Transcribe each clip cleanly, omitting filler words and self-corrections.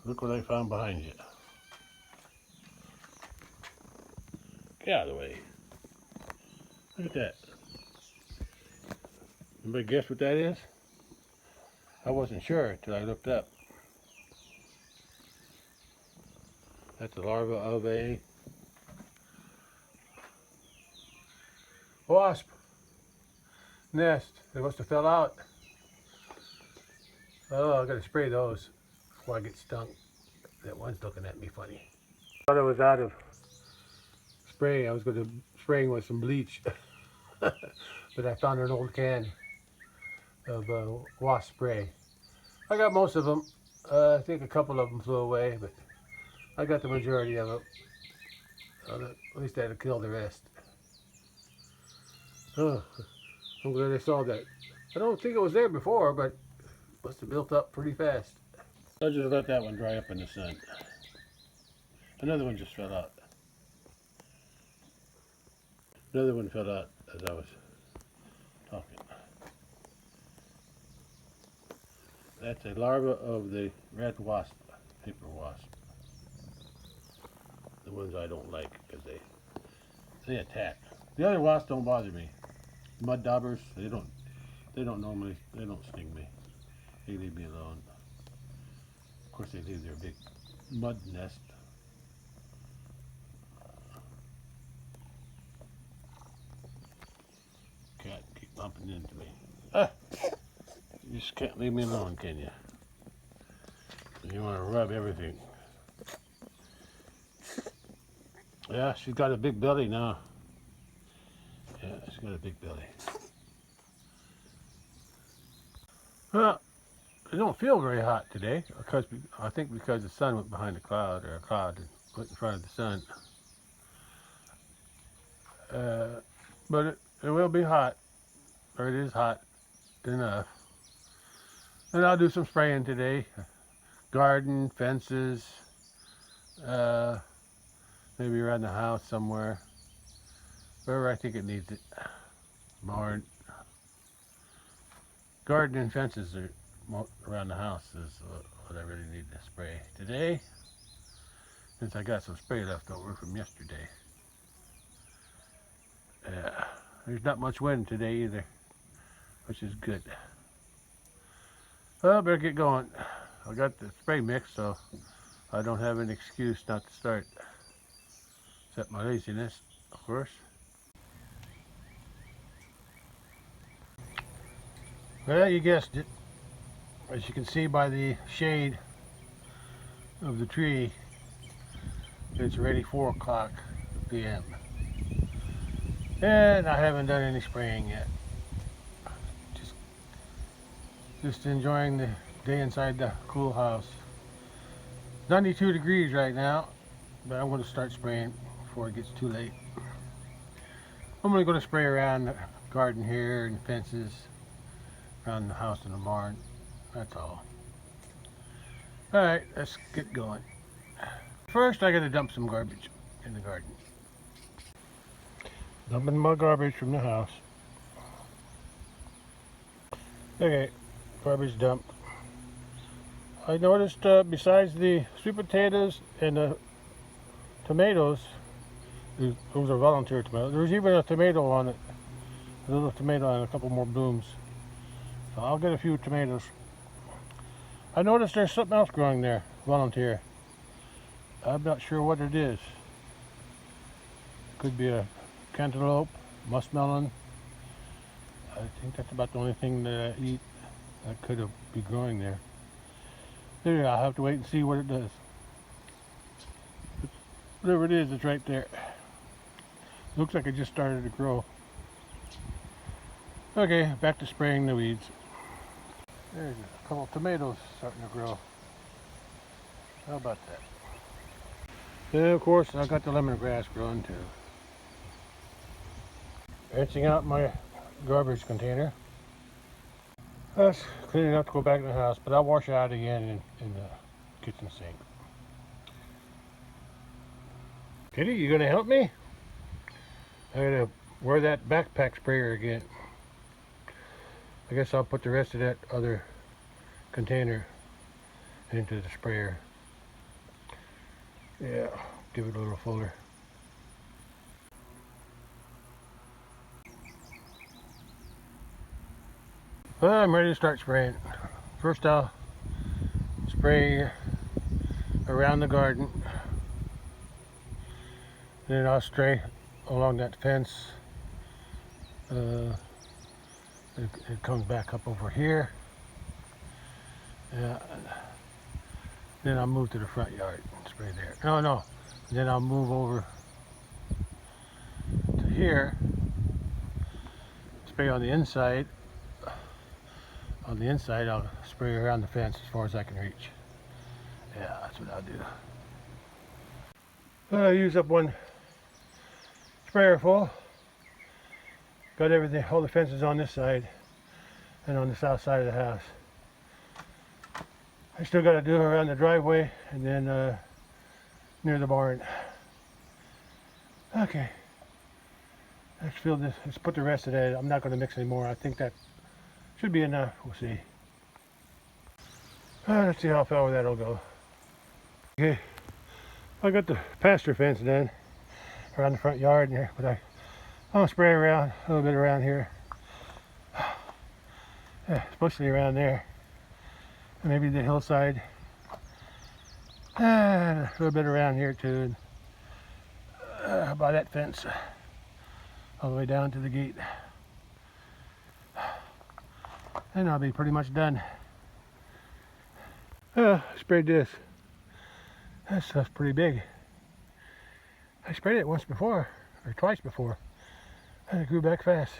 Look what I found behind you. Get out of the way. Look at that. Anybody guess what that is? I wasn't sure until I looked up. That's the larva of a wasp nest. They must have fell out. Oh, I gotta spray those before I get stung. That one's looking at me funny. I thought I was out of spray. I was going to spraying with some bleach, but I found an old can of wasp spray. I got most of them. I think a couple of them flew away, but I got the majority of them. At least I had to kill the rest. Oh, I'm glad I saw that. I don't think it was there before, but it must have built up pretty fast. I'll just let that one dry up in the sun. Another one just fell out. Another one fell out as I was talking. That's a larva of the red wasp, paper wasp. The ones I don't like because they attack. The other wasps don't bother me. Mud daubers, they don't sting me. They leave me alone. Of course, they leave their big mud nest. Cat keep bumping into me. Ah! You just can't leave me alone, can you? You want to rub everything. Yeah, she's got a big belly now. Yeah, she's got a big belly. Well, it don't feel very hot today because I think because the sun went behind a cloud, or a cloud went in front of the sun. But it will be hot, or it is hot enough. And I'll do some spraying today. Garden, fences, maybe around the house somewhere. Wherever I think it needs it. Barn. Garden and fences are around the house is what I really need to spray today, since I got some spray left over from yesterday. There's not much wind today either, which is good. Well, I better get going. I got the spray mix, so I don't have an excuse not to start, except my laziness, of course. Well, you guessed it. As you can see by the shade of the tree, it's already 4 o'clock p.m. And I haven't done any spraying yet. Just enjoying the day inside the cool house. 92 degrees right now, but I'm going to start spraying before it gets too late. I'm only going to spray around the garden here and fences, around the house and the barn. That's all. Alright, let's get going. First, I gotta dump some garbage in the garden. Dumping my garbage from the house. Okay, garbage dumped. I noticed besides the sweet potatoes and the tomatoes, those are volunteer tomatoes, there was even a tomato on it. A little tomato and a couple more blooms. So I'll get a few tomatoes. I noticed there's something else growing there, volunteer. I'm not sure what it is. Could be a cantaloupe, muskmelon. I think that's about the only thing that I eat that could be growing there. Anyway, I'll have to wait and see what it does. Whatever it is, it's right there. Looks like it just started to grow. Okay, back to spraying the weeds. There's a couple of tomatoes starting to grow. How about that? And of course, I got the lemongrass growing too. Rinsing out my garbage container. That's clean enough to go back in the house, but I'll wash it out again in the kitchen sink. Kitty, you gonna help me? I gotta wear that backpack sprayer again. I guess I'll put the rest of that other container into the sprayer. Yeah, give it a little fuller. Well, I'm ready to start spraying. First I'll spray around the garden. Then I'll spray along that fence. It comes back up over here. Yeah. Then I'll move to the front yard and spray there. No. Then I'll move over to here. Spray on the inside. On the inside, I'll spray around the fence as far as I can reach. Yeah, that's what I'll do. Well, I use up one sprayer full. Got everything, all the fences on this side and on the south side of the house. I still got to do around the driveway and then near the barn. Okay, let's fill this. Let's put the rest of that. I'm not going to mix anymore. I think that should be enough. We'll see. Let's see how far that'll go. Okay, I got the pasture fence done around the front yard here, but I'm gonna spray around a little bit around here. Yeah, especially around there. And maybe the hillside. And a little bit around here too. And, by that fence. All the way down to the gate. And I'll be pretty much done. I sprayed this. That stuff's pretty big. I sprayed it once before, or twice before, and it grew back fast.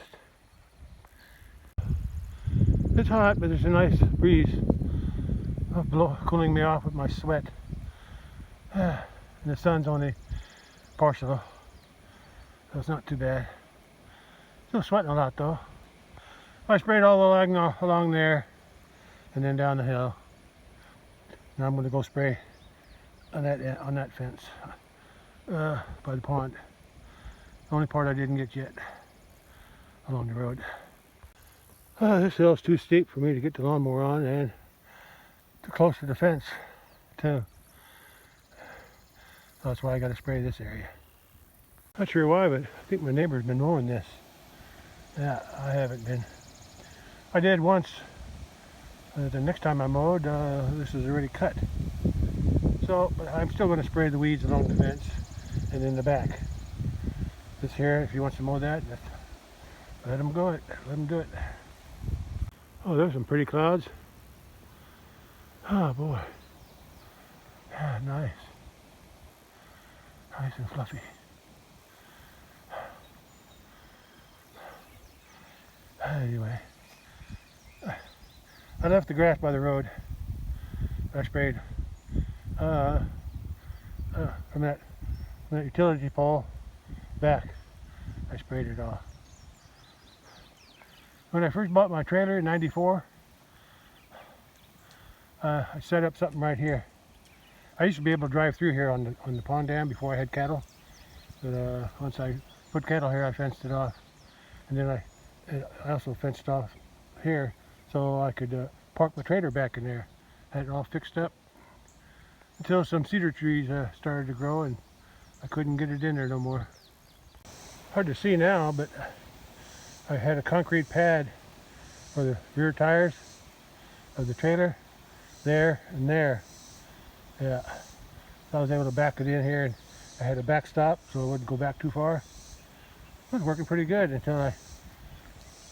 It's hot, but there's a nice breeze cooling me off with my sweat. And the sun's only partial, so it's not too bad. Still sweating a lot though. I sprayed all along there, and then down the hill. Now I'm going to go spray on that fence by the pond. The only part I didn't get yet along the road. This hill's too steep for me to get the lawnmower on, and too close to the fence too. So that's why I got to spray this area. Not sure why, but I think my neighbor's been mowing this. Yeah, I haven't been. I did once. The next time I mowed, this is already cut. So, but I'm still going to spray the weeds along the fence and in the back. This here, if he wants to mow that, let him go. Let him do it. Oh, there's some pretty clouds. Oh boy. Ah, nice. Nice and fluffy. Anyway, I left the grass by the road. I sprayed from that utility pole back. I sprayed it off. When I first bought my trailer in '94, I set up something right here. I used to be able to drive through here on the pond dam before I had cattle, but once I put cattle here, I fenced it off, and then I also fenced off here so I could park my trailer back in there. Had it all fixed up until some cedar trees started to grow, and I couldn't get it in there no more. Hard to see now, but I had a concrete pad for the rear tires of the trailer there and there. Yeah, so I was able to back it in here, and I had a backstop so it wouldn't go back too far. It was working pretty good until I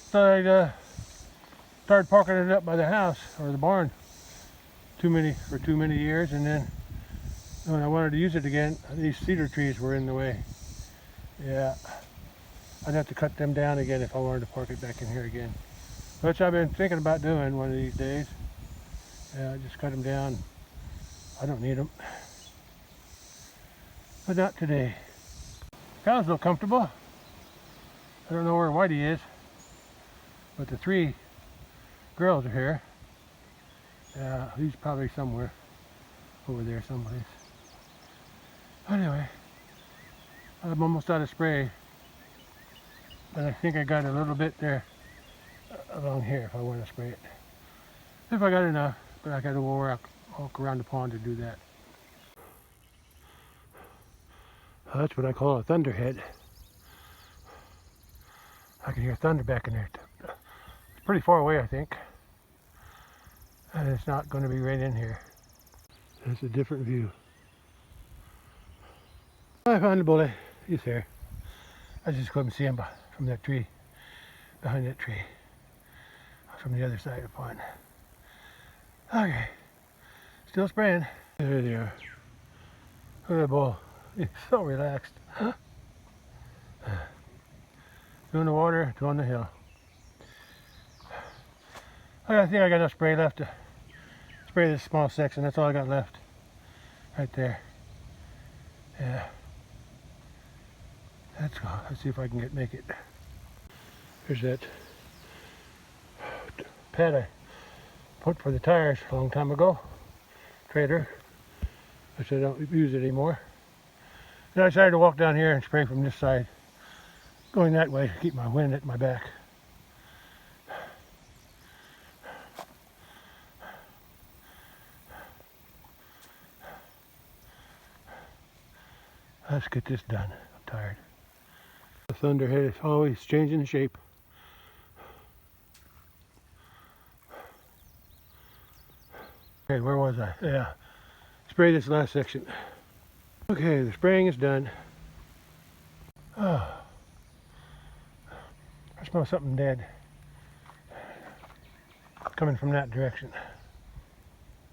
started parking it up by the house or the barn too many years, and then when I wanted to use it again, these cedar trees were in the way. Yeah, I'd have to cut them down again if I wanted to park it back in here again, which I've been thinking about doing one of these days. Yeah, just cut them down. I don't need them, but not today. Cows look comfortable. I don't know where Whitey is, but the 3 girls are here. He's probably somewhere over there someplace. Anyway, I'm almost out of spray, but I think I got a little bit there along here if I want to spray it. If I got enough, but I got to walk around the pond to do that. That's what I call a thunderhead. I can hear thunder back in there. It's pretty far away, I think. And it's not going to be right in here. It's a different view. I found the bully. He's there. I just couldn't see him from that tree, behind that tree, from the other side of the pond. Okay, still spraying. There they are. Look at that bull. He's so relaxed. Two in the water, two on the hill. I think I got enough spray left to spray this small section. That's all I got left. Right there. Yeah. Let's go. Let's see if I can make it. Here's that pad I put for the tires a long time ago. Trader, which I don't use it anymore. Then I decided to walk down here and spray from this side, going that way to keep my wind at my back. Let's get this done. I'm tired. The thunderhead is always changing shape. Okay, where was I? Yeah, spray this last section. Okay, the spraying is done. Oh, I smell something dead coming from that direction.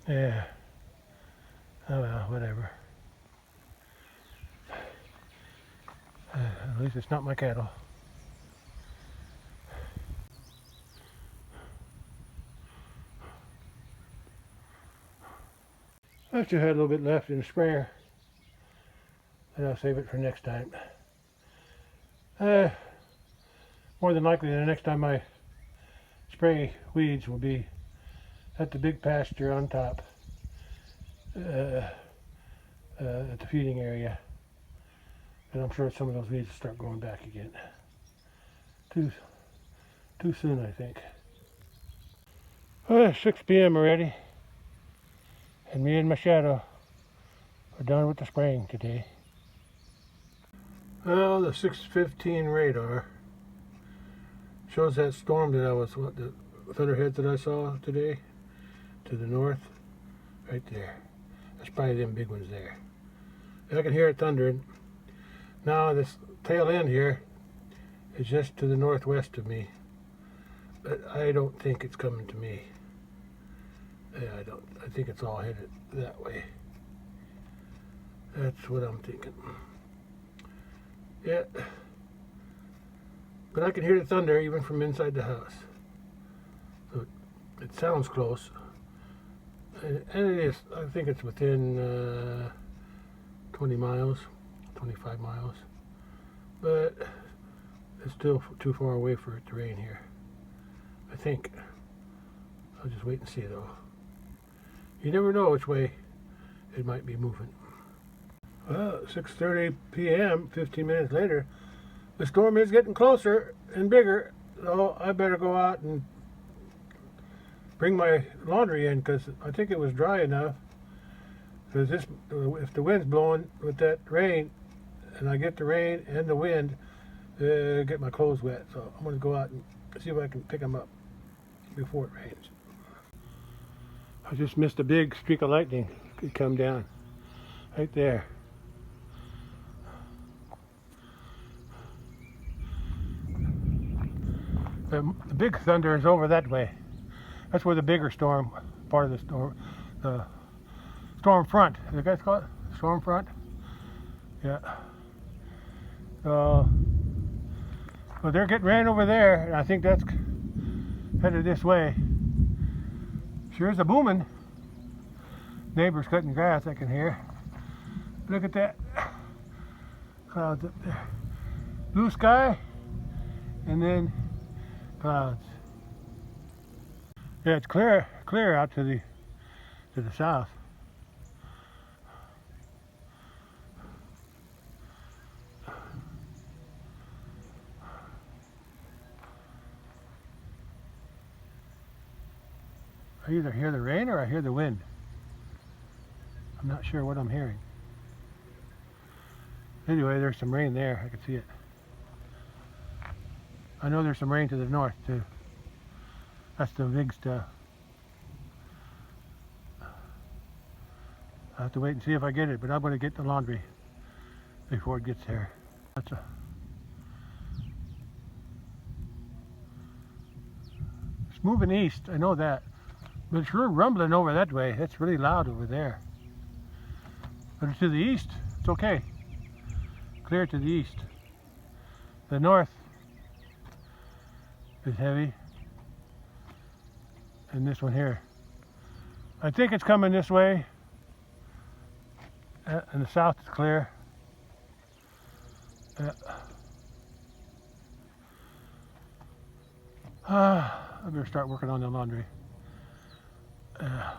Yeah. Oh well, whatever. At least it's not my cattle. I still had a little bit left in the sprayer, and I'll save it for next time. More than likely, the next time I spray weeds will be at the big pasture on top, at the feeding area. And I'm sure some of those weeds will start growing back again. Too soon, I think. Well, it's 6 p.m. already. And me and my shadow are done with the spraying today. Well, the 6:15 radar shows that storm that the thunderhead that I saw today to the north, right there. That's probably them big ones there. And I can hear it thundering. Now this tail end here is just to the northwest of me, but I don't think it's coming to me. Yeah, I think it's all headed that way. That's what I'm thinking. Yeah, but I can hear the thunder even from inside the house. So it sounds close, and it is. I think it's within 20 miles. 25 miles, but it's still too far away for it to rain here, I think. I'll just wait and see though. You never know which way it might be moving. Well, 6:30 p.m., 15 minutes later, the storm is getting closer and bigger, so I better go out and bring my laundry in, because I think it was dry enough. Because if the wind's blowing with that rain, and I get the rain and the wind, get my clothes wet. So I'm going to go out and see if I can pick them up before it rains. I just missed a big streak of lightning. It come down right there. The big thunder is over that way. That's where the bigger storm, part of the storm, the storm front. The guys call it storm front. Yeah. So, well, they're getting rain over there, and I think that's headed this way. Sure is a booming. Neighbors cutting grass, I can hear. Look at that. Clouds up there. Blue sky, and then clouds. Yeah, it's clear out to the south. I either hear the rain or I hear the wind. I'm not sure what I'm hearing. Anyway, there's some rain there. I can see it. I know there's some rain to the north too. That's the big stuff. I have to wait and see if I get it, but I'm going to get the laundry before it gets there. It's moving east, I know that. But it's really rumbling over that way. It's really loud over there. But to the east, it's okay. Clear to the east. The north is heavy. And this one here. I think it's coming this way. And the south is clear. I better start working on the laundry. Yeah,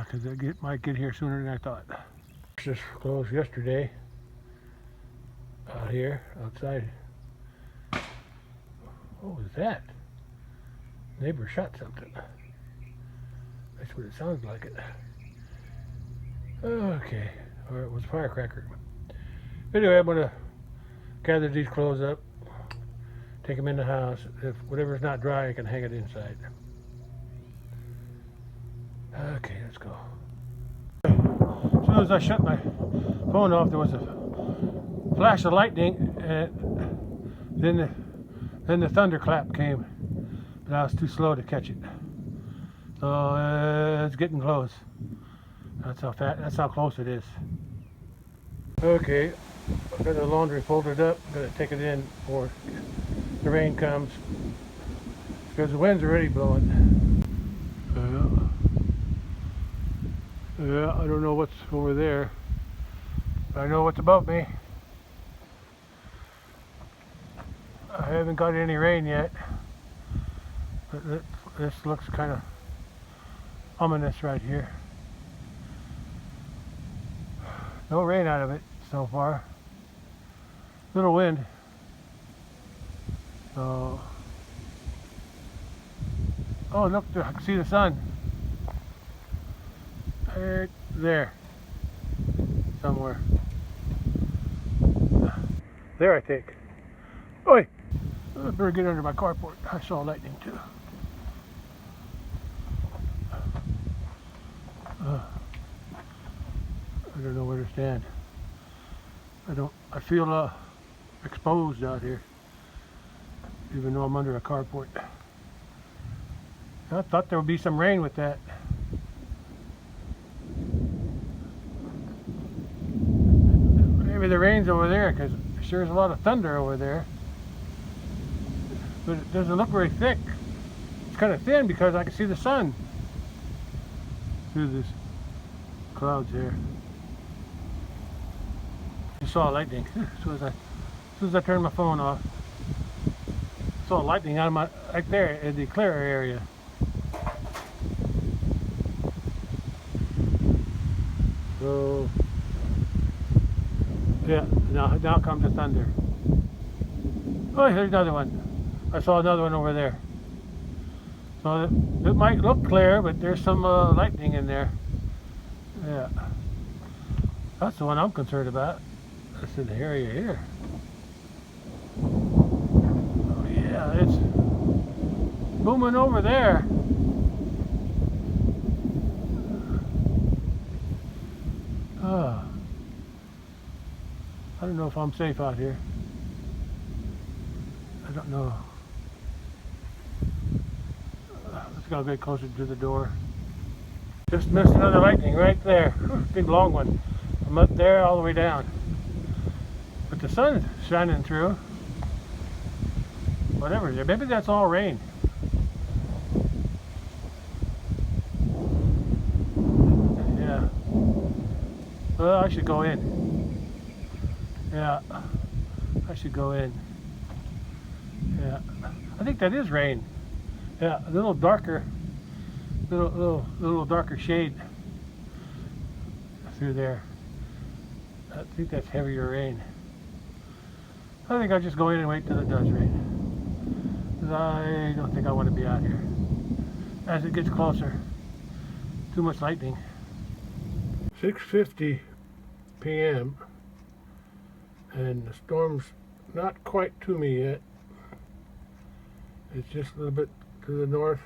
because it might get here sooner than I thought. Just closed yesterday. Out here, outside. What was that? Neighbor shot something. That's what it sounds like it. Okay, or it was a firecracker. Anyway, I'm gonna gather these clothes up, take them in the house. If whatever's not dry, I can hang it inside. Okay, let's go. As soon as I shut my phone off, there was a flash of lightning, and then the thunderclap came, but I was too slow to catch it. So it's getting close. That's how close it is. Okay, I've got the laundry folded up. I'm gonna take it in before the rain comes, because the wind's already blowing. Yeah, I don't know what's over there, but I know what's above me. I haven't got any rain yet, but this looks kind of ominous right here. No rain out of it so far. Little wind. So, oh look, I can see the sun. Right there. Somewhere. There, I think. Oi! I better get under my carport. I saw lightning too. I don't know where to stand. I feel exposed out here, even though I'm under a carport. I thought there would be some rain with that. Maybe the rain's over there, because there's a lot of thunder over there. But it doesn't look very thick. It's kind of thin because I can see the sun through this clouds here. I saw lightning as soon as I turned my phone off. I saw lightning out of my right there in the clear area. So yeah, now comes the thunder. Oh, here's another one. I saw another one over there. So it might look clear, but there's some lightning in there. Yeah, that's the one I'm concerned about. That's in the area here. Oh yeah, it's booming over there. Oh, I don't know if I'm safe out here. I don't know. Let's go get closer to the door. Just missed another lightning right there. Big long one. From up there all the way down. But the sun's shining through. Whatever. Maybe that's all rain. Yeah. Well, I should go in. Yeah. I should go in. Yeah. I think that is rain. Yeah, a little darker. Little darker shade through there. I think that's heavier rain. I think I'll just go in and wait till it does rain. 'Cause I don't think I want to be out here. As it gets closer, too much lightning. 6:50. p.m. and the storm's not quite to me yet. It's just a little bit to the north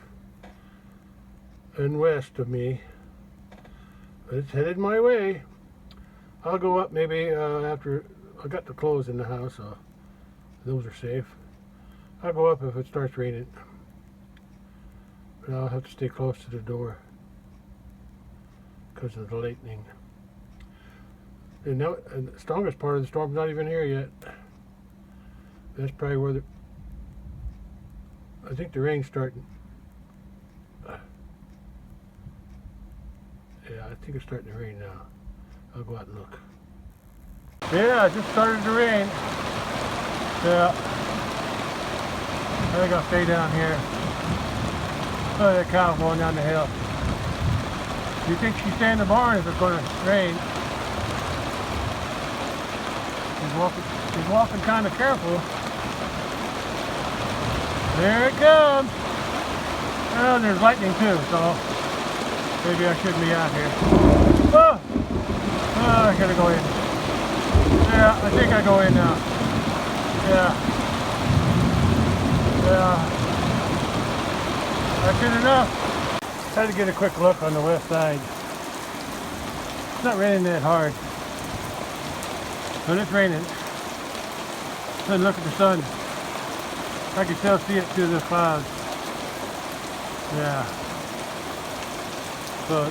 and west of me, but it's headed my way. I'll go up maybe after I got the clothes in the house, so those are safe. I'll go up if it starts raining, but I'll have to stay close to the door because of the lightning. And now, and the strongest part of the storm's not even here yet. That's probably where I think the rain's starting. Yeah, I think it's starting to rain now. I'll go out and look. Yeah, it just started to rain. Yeah. I think I'll stay down here. Oh, that cow going down the hill. You think she's staying in the barn if it's going to rain? She's walking kind of careful. There it comes. Oh, there's lightning too, so maybe I shouldn't be out here. Oh, oh, I gotta go in. Yeah, I think I go in now. Yeah. Yeah. That's good enough. Had to get a quick look on the west side. It's not raining that hard, but it's raining. Then look at the sun. I can still see it through the clouds. Yeah. But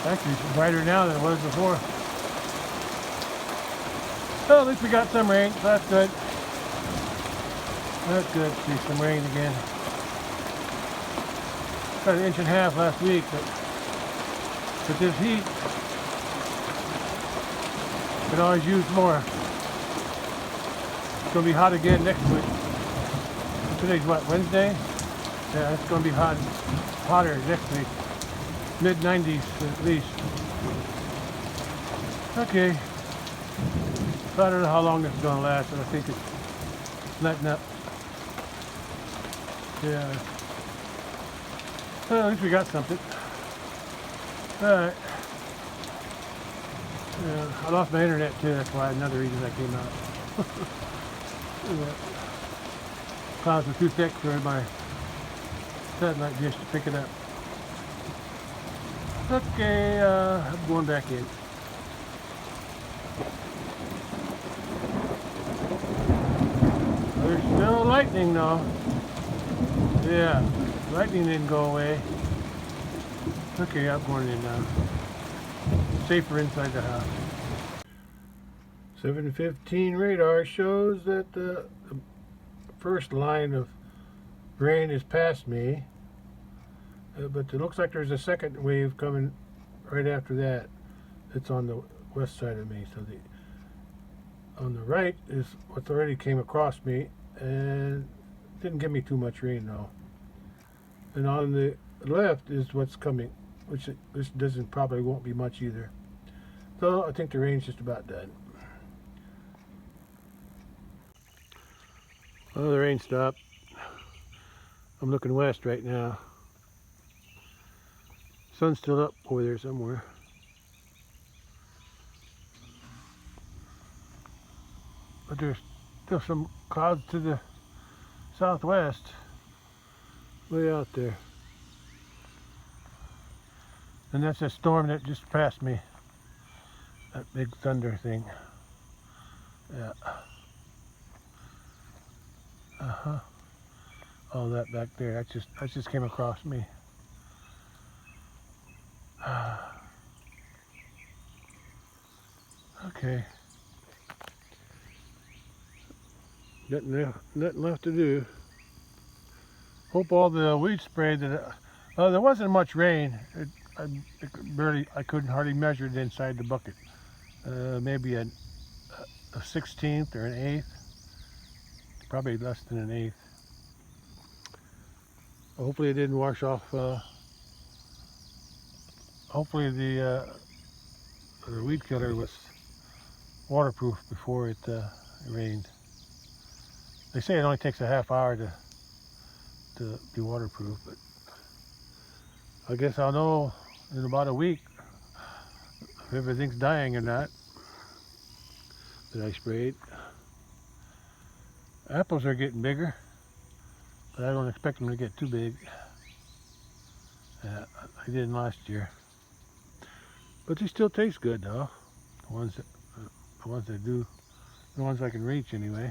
actually it's brighter now than it was before. Well, at least we got some rain, so that's good. That's good. See some rain again. Got an inch and a half last week, but with this heat, we can always use more. It's going to be hot again next week. Today's what, Wednesday? Yeah, it's going to be hotter next week. Mid-90s at least. Okay. So I don't know how long this is going to last, but I think it's letting up. Yeah. Well, at least we got something. Alright. Yeah, I lost my internet too, that's why another reason I came out. Yeah. Clouds were too thick for my satellite dish to pick it up. Okay, I'm going back in. There's still lightning though. Yeah, lightning didn't go away. Okay, I'm going in now. Safer inside the house. 7:15 radar shows that the first line of rain is past me, but it looks like there's a second wave coming right after that. It's on the west side of me, so on the right is what already came across me and didn't give me too much rain though. And on the left is what's coming, which this probably won't be much either. So I think the rain's just about done. Well, the rain stopped. I'm looking west right now. Sun's still up over there somewhere. But there's still some clouds to the southwest, way out there. And that's a storm that just passed me. That big thunder thing. Yeah. All that back there, that just came across me. Okay. Nothing left to do. Hope all the weed spray that there wasn't much rain. I couldn't hardly measure it inside the bucket. Maybe a 16th or an 1/8. Probably less than an 1/8. Hopefully it didn't wash off. Hopefully the weed killer was waterproof before it rained. They say it only takes a half hour to be waterproof, but I guess I'll know in about a week if everything's dying or not that I sprayed. Apples are getting bigger, but I don't expect them to get too big. I didn't last year. But they still taste good though. The ones that do, the ones I can reach anyway.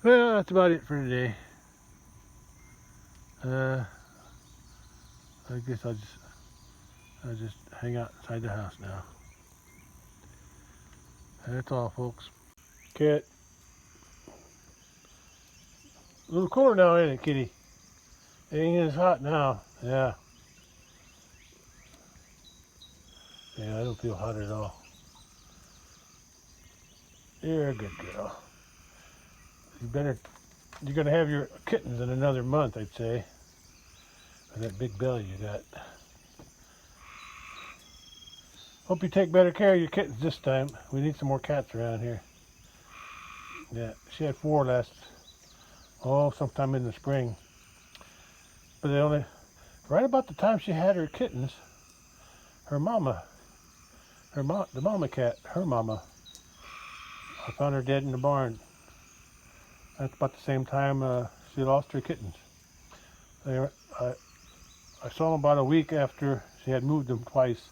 Well, that's about it for today. I guess I'll just hang out inside the house now. That's all, folks. Cat. A little cooler now, ain't it, kitty? It ain't as hot now. Yeah. Yeah, I don't feel hot at all. You're a good girl. You're gonna have your kittens in another month, I'd say. With that big belly you got. Hope you take better care of your kittens this time. We need some more cats around here. Yeah, she had 4 sometime in the spring. But right about the time she had her kittens, the mama cat, I found her dead in the barn. That's about the same time she lost her kittens. I saw them about a week after she had moved them twice,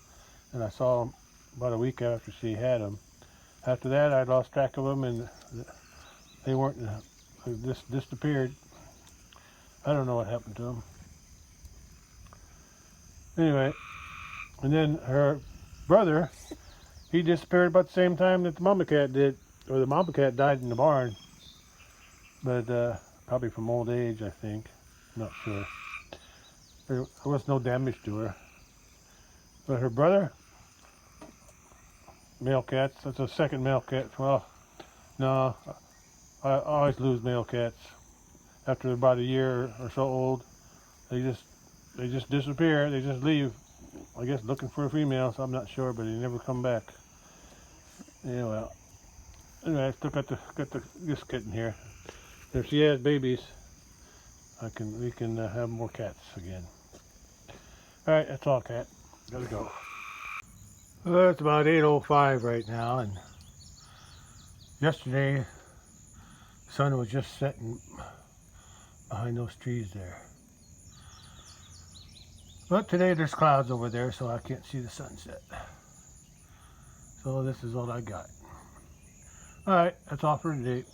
and I saw them about a week after she had them. After that, I lost track of them, and they just disappeared. I don't know what happened to them. Anyway, and then her brother, he disappeared about the same time that the mama cat did, or the mama cat died in the barn. But probably from old age, I think. Not sure. There was no damage to her. But her brother, male cats, that's a second male cat. Well, no, I always lose male cats. After about a year or so old, they just disappear. They just leave. I guess looking for a female, so I'm not sure, but they never come back. Yeah, well. Anyway, I still got this kitten here. If she has babies, we can have more cats again. All right, that's all, cat. Gotta go. Well, it's about 8:05 right now, and yesterday the sun was just setting behind those trees there. But today there's clouds over there, so I can't see the sunset. So this is all I got. All right, that's all for today.